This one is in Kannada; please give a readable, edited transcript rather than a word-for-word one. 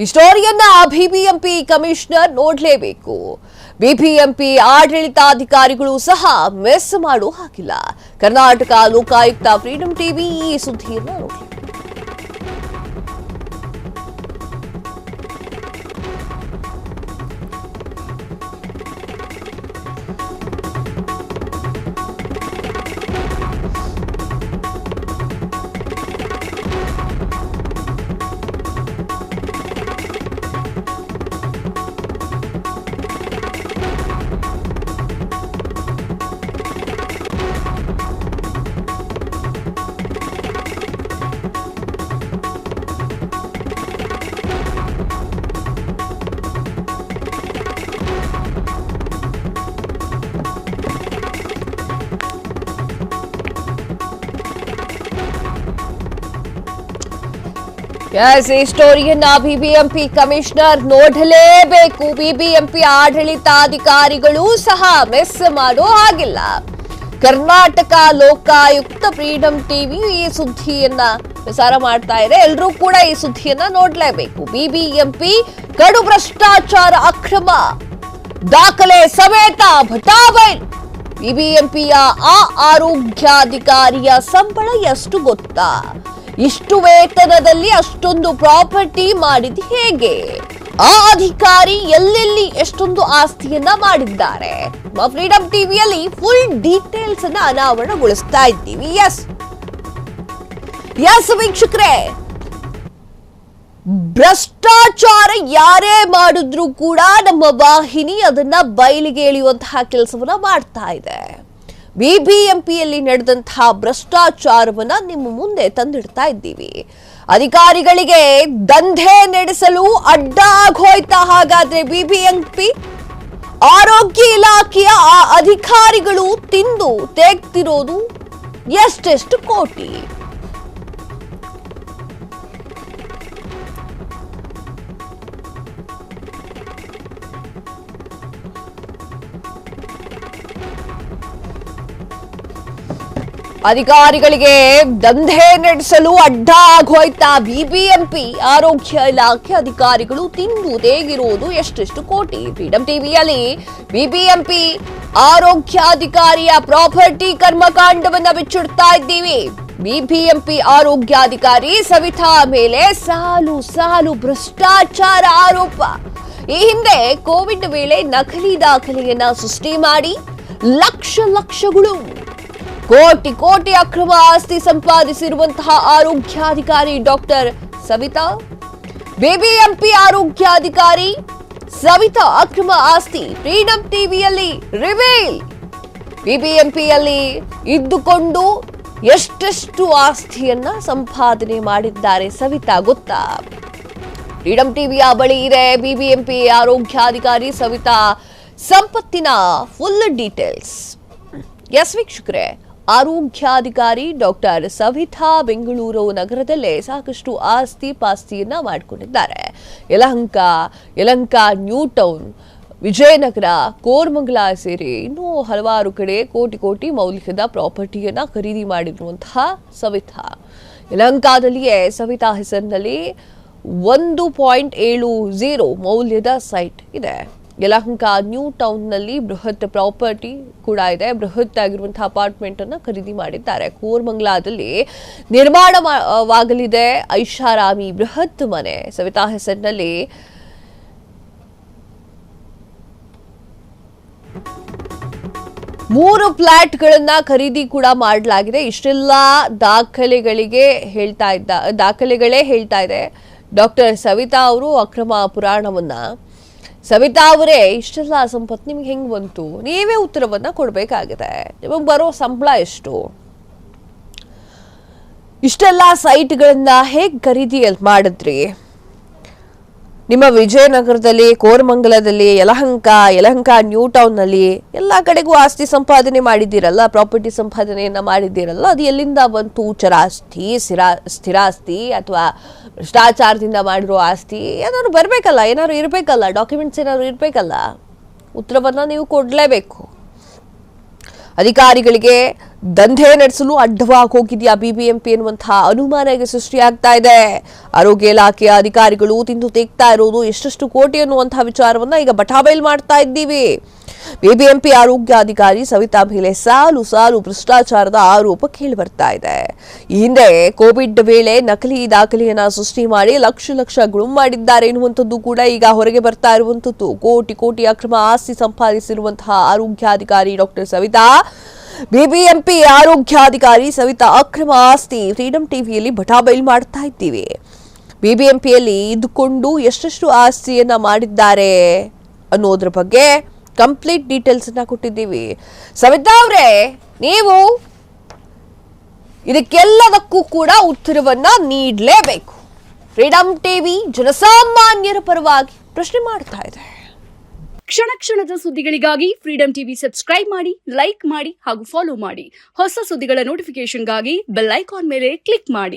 ಈ ಸ್ಟೋರಿಯನ್ನ ಬಿಬಿಎಂಪಿ ಕಮಿಷನರ್ ನೋಡಲೇಬೇಕು. ಬಿಬಿಎಂಪಿ ಆಡಳಿತಾಧಿಕಾರಿಗಳು ಸಹ ಮಿಸ್ ಮಾಡೋ ಹಾಗಿಲ್ಲ. ಕರ್ನಾಟಕ ಲೋಕಾಯುಕ್ತ ಫ್ರೀಡಂ ಟಿವಿ ಈ ಸುದ್ದಿಯನ್ನ ನೋಡಲಿ. ಈ ಸ್ಟೋರಿಯನ್ನ ಬಿಬಿಎಂಪಿ ಕಮಿಷನರ್ ನೋಡಲೇಬೇಕು. ಬಿಬಿಎಂಪಿ ಆಡಳಿತಾಧಿಕಾರಿಗಳು ಸಹ ಮಿಸ್ ಮಾಡೋ ಹಾಗಿಲ್ಲ. ಕರ್ನಾಟಕ ಲೋಕಾಯುಕ್ತ ಫ್ರೀಡಂ ಟಿವಿ ಈ ಸುದ್ದಿಯನ್ನ ಪ್ರಸಾರ ಮಾಡ್ತಾ ಇದೆ. ಎಲ್ಲರೂ ಕೂಡ ಈ ಸುದ್ದಿಯನ್ನ ನೋಡಲೇಬೇಕು. ಬಿಬಿಎಂಪಿ ಕಡು ಭ್ರಷ್ಟಾಚಾರ ಅಕ್ರಮ ದಾಖಲೆ ಸಮೇತ ಭಟಾಬೈಲ್. ಬಿಬಿಎಂಪಿಯ ಆರೋಗ್ಯಾಧಿಕಾರಿಯ ಸಂಬಳ ಎಷ್ಟು ಗೊತ್ತಾ? ಇಷ್ಟು ವೇತನದಲ್ಲಿ ಅಷ್ಟೊಂದು ಪ್ರಾಪರ್ಟಿ ಮಾಡಿದ್ದು ಹೇಗೆ? ಆ ಅಧಿಕಾರಿ ಎಲ್ಲೆಲ್ಲಿ ಎಷ್ಟೊಂದು ಆಸ್ತಿಯನ್ನ ಮಾಡಿದ್ದಾರೆ? ಫ್ರೀಡಂ ಟಿವಿಯಲ್ಲಿ ಫುಲ್ ಡೀಟೇಲ್ಸ್ ಅನ್ನ ಅನಾವರಣಗೊಳಿಸ್ತಾ ಇದ್ದೀವಿ. ಎಸ್ ವೀಕ್ಷಕರೇ, ಭ್ರಷ್ಟಾಚಾರ ಯಾರೇ ಮಾಡಿದ್ರು ಕೂಡ ನಮ್ಮ ವಾಹಿನಿ ಅದನ್ನ ಬಯಲಿಗೆ ಎಳೆಯುವಂತಹ ಕೆಲಸವನ್ನ ಮಾಡ್ತಾ ಇದೆ. ಬಿಬಿಎಂಪಿಯಲ್ಲಿ ನಡೆದಂತಹ ಭ್ರಷ್ಟಾಚಾರವನ್ನ ನಿಮ್ಮ ಮುಂದೆ ತಂದಿಡ್ತಾ ಇದ್ದೀವಿ. ಅಧಿಕಾರಿಗಳಿಗೆ ದಂಧೆ ನಡೆಸಲು ಅಡ್ಡ ಆಗೋಯ್ತಾ ಹಾಗಾದ್ರೆ ಬಿಬಿಎಂಪಿ? ಆರೋಗ್ಯ ಇಲಾಖೆಯ ಆ ಅಧಿಕಾರಿಗಳು ತಿಂದು ತೆಗ್ತಿರೋದು ಎಷ್ಟೆಷ್ಟು ಕೋಟಿ? ಅಧಿಕಾರಿಗಳಿಗೆ ದಂಧೆ ನಡೆಸಲು ಅಡ್ಡ ಆಗೋಯ್ತಾ ಬಿಬಿಎಂಪಿ? ಆರೋಗ್ಯ ಇಲಾಖೆ ಅಧಿಕಾರಿಗಳು ತಿಂದು ತೇಗಿರೋದು ಎಷ್ಟೆಷ್ಟು ಕೋಟಿ? ಫ್ರೀಡಂ ಟಿವಿಯಲ್ಲಿ ಬಿಬಿಎಂಪಿ ಆರೋಗ್ಯಾಧಿಕಾರಿಯ ಪ್ರಾಪರ್ಟಿ ಕರ್ಮಕಾಂಡವನ್ನ ಬಿಚ್ಚಿಡ್ತಾ ಇದ್ದೀವಿ. ಬಿಬಿಎಂಪಿ ಆರೋಗ್ಯಾಧಿಕಾರಿ ಸವಿತಾ ಮೇಲೆ ಸಾಲು ಭ್ರಷ್ಟಾಚಾರ ಆರೋಪ. ಈ ಹಿಂದೆ ಕೋವಿಡ್ ವೇಳೆ ನಕಲಿ ದಾಖಲೆಯನ್ನ ಸೃಷ್ಟಿ ಮಾಡಿ ಲಕ್ಷಗಳು ಕೋಟಿ ಅಕ್ರಮ ಆಸ್ತಿ ಸಂಪಾದಿಸಿರುವಂತಹ ಆರೋಗ್ಯಾಧಿಕಾರಿ ಡಾಕ್ಟರ್ ಸವಿತಾ. ಬಿಬಿಎಂಪಿ ಆರೋಗ್ಯಾಧಿಕಾರಿ ಸವಿತಾ ಅಕ್ರಮ ಆಸ್ತಿ ಫ್ರೀಡಂ ಟಿವಿಯಲ್ಲಿ ರಿವೀಲ್. ಬಿಬಿಎಂಪಿಯಲ್ಲಿ ಇದ್ದುಕೊಂಡು ಎಷ್ಟೆಷ್ಟು ಆಸ್ತಿಯನ್ನ ಸಂಪಾದನೆ ಮಾಡಿದ್ದಾರೆ ಸವಿತಾ ಗೊತ್ತಾ? ಫ್ರೀಡಂ ಟಿವಿಯ ಬಳಿ ಇದೆ ಬಿಬಿಎಂಪಿ ಆರೋಗ್ಯಾಧಿಕಾರಿ ಸವಿತಾ ಸಂಪತ್ತಿನ ಫುಲ್ ಡೀಟೇಲ್ಸ್. ಎಸ್ ವೀಕ್ಷಕರೇ, ಆರೋಗ್ಯಾಧಿಕಾರಿ ಡಾಕ್ಟರ್ ಸವಿತಾ ಬೆಂಗಳೂರು ನಗರದಲ್ಲೇ ಸಾಕಷ್ಟು ಆಸ್ತಿ ಪಾಸ್ತಿಯನ್ನ ಮಾಡಿಕೊಂಡಿದ್ದಾರೆ. ಯಲಹಂಕ, ನ್ಯೂ ಟೌನ್, ವಿಜಯನಗರ, ಕೋರಮಂಗಲ ಸೇರಿ ಇನ್ನೂ ಹಲವಾರು ಕಡೆ ಕೋಟಿ ಮೌಲ್ಯದ ಪ್ರಾಪರ್ಟಿಯನ್ನ ಖರೀದಿ ಮಾಡಿರುವಂತಹ ಸವಿತಾ. ಯಲಹಂಕದಲ್ಲಿಯೇ ಸವಿತಾ ಹೆಸರಿನಲ್ಲಿ 1.70 ಮೌಲ್ಯದ ಸೈಟ್ ಇದೆ. ಯಲಹಂಕ ನ್ಯೂ ಟೌನ್ ನಲ್ಲಿ ಬೃಹತ್ ಪ್ರಾಪರ್ಟಿ ಕೂಡ ಇದೆ. ಬೃಹತ್ ಆಗಿರುವಂತಹ ಅಪಾರ್ಟ್ಮೆಂಟ್ ಅನ್ನ ಖರೀದಿ ಮಾಡಿದ್ದಾರೆ. ಕೋರಮಂಗಲದಲ್ಲಿ ನಿರ್ಮಾಣವಾಗಲಿದೆ ಐಷಾರಾಮಿ ಬೃಹತ್ ಮನೆ. ಸವಿತಾ ಹೆಸರಿನಲ್ಲಿ 3 ಫ್ಲಾಟ್ಗಳನ್ನ ಖರೀದಿ ಕೂಡ ಮಾಡಲಾಗಿದೆ. ಇಷ್ಟೆಲ್ಲ ದಾಖಲೆಗಳೇ ಹೇಳ್ತಾ ಇದೆ ಡಾಕ್ಟರ್ ಸವಿತಾ ಅವರು ಅಕ್ರಮ ಪುರಾಣವನ್ನ. ಸವಿತಾ ಅವರೇ, ಇಷ್ಟೆಲ್ಲ ಸಂಪತ್ತು ನಿಮ್ಗೆ ಹೆಂಗ್ ಬಂತು? ನೀವೇ ಉತ್ತರವನ್ನ ಕೊಡ್ಬೇಕಾಗಿದೆ. ನಿಮಗೆ ಬರೋ ಸಂಬಳ ಎಷ್ಟು? ಇಷ್ಟೆಲ್ಲ ಸೈಟ್ಗಳನ್ನ ಹೇಗ್ ಖರೀದಿ ಮಾಡಿದ್ರಿ? ನಿಮ್ಮ ವಿಜಯನಗರದಲ್ಲಿ, ಕೋರಮಂಗಲದಲ್ಲಿ, ಯಲಹಂಕ ನ್ಯೂ ಟೌನ್ ನಲ್ಲಿ ಎಲ್ಲಾ ಕಡೆಗೂ ಆಸ್ತಿ ಸಂಪಾದನೆ ಮಾಡಿದ್ದೀರಲ್ಲ, ಪ್ರಾಪರ್ಟಿ ಸಂಪಾದನೆಯನ್ನ ಮಾಡಿದ್ದೀರಲ್ಲ, ಅದು ಎಲ್ಲಿಂದ ಬಂತು? ಚರಾಸ್ತಿ, ಸ್ಥಿರಾಸ್ತಿ ಅಥವಾ ಭ್ರಷ್ಟಾಚಾರದಿಂದ ಮಾಡಿರೋ ಆಸ್ತಿ? ಏನಾದ್ರು ಬರ್ಬೇಕಲ್ಲ, ಏನಾದ್ರು ಇರ್ಬೇಕಲ್ಲ, ಡಾಕ್ಯುಮೆಂಟ್ಸ್ ಏನಾದ್ರು ಇರ್ಬೇಕಲ್ಲ. ಉತ್ತರವನ್ನ ನೀವು ಕೊಡ್ಲೇಬೇಕು. ಅಧಿಕಾರಿಗಳಿಗೆ ದಂಧೆ ನಡೆಸಲು ಅಡ್ಡವಾಗಿ ಹೋಗಿದೆಯಾ ಬಿಬಿಎಂಪಿ ಎನ್ನುವಂತಹ ಅನುಮಾನ ಈಗ ಸೃಷ್ಟಿಯಾಗ್ತಾ ಇದೆ. ಆರೋಗ್ಯ ಇಲಾಖೆಯ ಅಧಿಕಾರಿಗಳು ತಿಂದು ತೆಗ್ತಾ ಇರೋದು ಎಷ್ಟೆಷ್ಟು ಕೋಟಿ ಅನ್ನುವಂತಹ ವಿಚಾರವನ್ನ ಈಗ ಬಟಾಬೈಲ್ ಮಾಡ್ತಾ ಇದ್ದೀವಿ. ಬಿಬಿಎಂಪಿ ಆರೋಗ್ಯಾಧಿಕಾರಿ ಸವಿತಾ ಮೇಲೆ ಸಾಲು ಸಾಲು ಭ್ರಷ್ಟಾಚಾರದ ಆರೋಪ ಕೇಳಿ ಬರ್ತಾ ಇದೆ. ಈ ಹಿಂದೆ ಕೋವಿಡ್ ವೇಳೆ ನಕಲಿ ದಾಖಲೆಯನ್ನ ಸೃಷ್ಟಿ ಮಾಡಿ ಲಕ್ಷ ಲಕ್ಷ ಗುಳುಂ ಮಾಡಿದ್ದಾರೆ ಎನ್ನುವಂಥದ್ದು ಕೂಡ ಈಗ ಹೊರಗೆ ಬರ್ತಾ ಇರುವಂತದ್ದು. ಕೋಟಿ ಕೋಟಿ ಅಕ್ರಮ ಆಸ್ತಿ ಸಂಪಾದಿಸಿರುವಂತಹ ಆರೋಗ್ಯಾಧಿಕಾರಿ ಡಾಕ್ಟರ್ ಸವಿತಾ, ಬಿಬಿಎಂಪಿ ಆರೋಗ್ಯಾಧಿಕಾರಿ ಸವಿತಾ ಅಕ್ರಮ ಆಸ್ತಿ ಫ್ರೀಡಂ ಟಿವಿಯಲ್ಲಿ ಬಟಾಬೈಲ್ ಮಾಡ್ತಾ ಇದ್ದೀವಿ. ಬಿಬಿಎಂಪಿಯಲ್ಲಿ ಇದ್ದುಕೊಂಡು ಎಷ್ಟೆಷ್ಟು ಆಸ್ತಿಯನ್ನ ಮಾಡಿದ್ದಾರೆ ಅನ್ನೋದ್ರ ಬಗ್ಗೆ ಕಂಪ್ಲೀಟ್ ಡೀಟೇಲ್ಸ್ ಅನ್ನ ಕೊಟ್ಟಿದ್ದೀವಿ. ಸವಿತಾ ಅವರೇ, ನೀವು ಇದಕ್ಕೆಲ್ಲದಕ್ಕೂ ಕೂಡ ಉತ್ತರವನ್ನ ನೀಡಲೇಬೇಕು. ಫ್ರೀಡಂ ಟಿವಿ ಜನಸಾಮಾನ್ಯರ ಪರವಾಗಿ ಪ್ರಶ್ನೆ ಮಾಡ್ತಾ ಇದೆ. ಕ್ಷಣ ಕ್ಷಣದ ಸುದ್ದಿಗಳಿಗಾಗಿ ಫ್ರೀಡಂ ಟಿವಿ ಸಬ್ಸ್ಕ್ರೈಬ್ ಮಾಡಿ, ಲೈಕ್ ಮಾಡಿ ಹಾಗೂ ಫಾಲೋ ಮಾಡಿ. ಹೊಸ ಸುದ್ದಿಗಳ ನೋಟಿಫಿಕೇಶನ್ಗಾಗಿ ಬೆಲ್ ಐಕಾನ್ ಮೇಲೆ ಕ್ಲಿಕ್ ಮಾಡಿ.